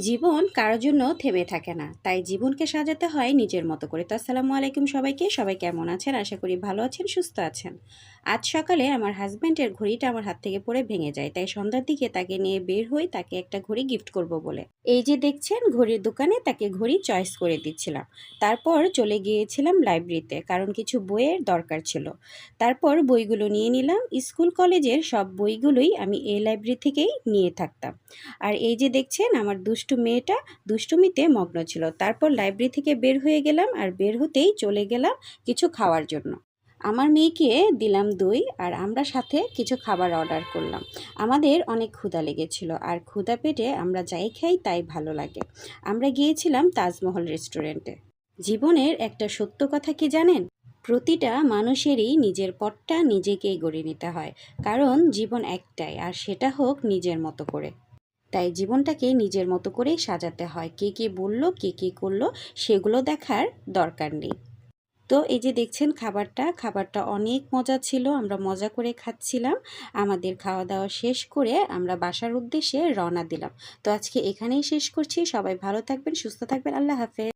জীবন কারোর জন্য থেমে থাকে না, তাই জীবনকে সাজাতে হয় নিজের মতো করে। তো আসসালামু আলাইকুম সবাইকে। সবাই কেমন আছেন? আশা করি ভালো আছেন, সুস্থ আছেন। আজ সকালে আমার হাজব্যান্ডের ঘড়িটা আমার হাত থেকে পড়ে ভেঙে যায়, তাই সন্ধ্যার দিকে তাকে নিয়ে বের হই তাকে একটা ঘড়ি গিফট করব বলে। এই যে দেখছেন, ঘড়ির দোকানে তাকে ঘড়ি চয়েস করে দিচ্ছিলাম। তারপর চলে গিয়েছিলাম লাইব্রেরিতে, কারণ কিছু বইয়ের দরকার ছিল। তারপর বইগুলো নিয়ে নিলাম। স্কুল কলেজের সব বইগুলোই আমি এই লাইব্রেরি থেকেই নিয়ে থাকতাম। আর এই যে দেখছেন, আমার দুষ্টু মেয়েটা দুষ্টুমিতে মগ্ন ছিল। তারপর লাইব্রেরি থেকে বের হয়ে গেলাম, আর বের হতেই চলে গেলাম কিছু খাওয়ার জন্য। আমার মেয়েকে দিলাম দই, আর আমরা সাথে কিছু খাবার অর্ডার করলাম। আমাদের অনেক ক্ষুধা লেগেছিল, আর ক্ষুধা পেটে আমরা যাই খাই তাই ভালো লাগে। আমরা গিয়েছিলাম তাজমহল রেস্টুরেন্টে। জীবনের একটা সত্য কথা কি জানেন? প্রতিটা মানুষেরই নিজের পথটা নিজেকেই গড়ে নিতে হয়, কারণ জীবন একটাই, আর সেটা হোক নিজের মতো করে। তাই জীবনটাকে নিজের মতো করেই সাজাতে হয়। কে কী বলল, কে কী করলো, সেগুলো দেখার দরকার নেই। তো এই যে দেখছেন, খাবারটা অনেক মজা ছিল। আমরা মজা করে খাচ্ছিলাম। আমাদের খাওয়া দাওয়া শেষ করে আমরা বাসার উদ্দেশ্যে রওনা দিলাম। তো আজকে এখানেই শেষ করছি। সবাই ভালো থাকবেন, সুস্থ থাকবেন। আল্লাহ হাফেজ।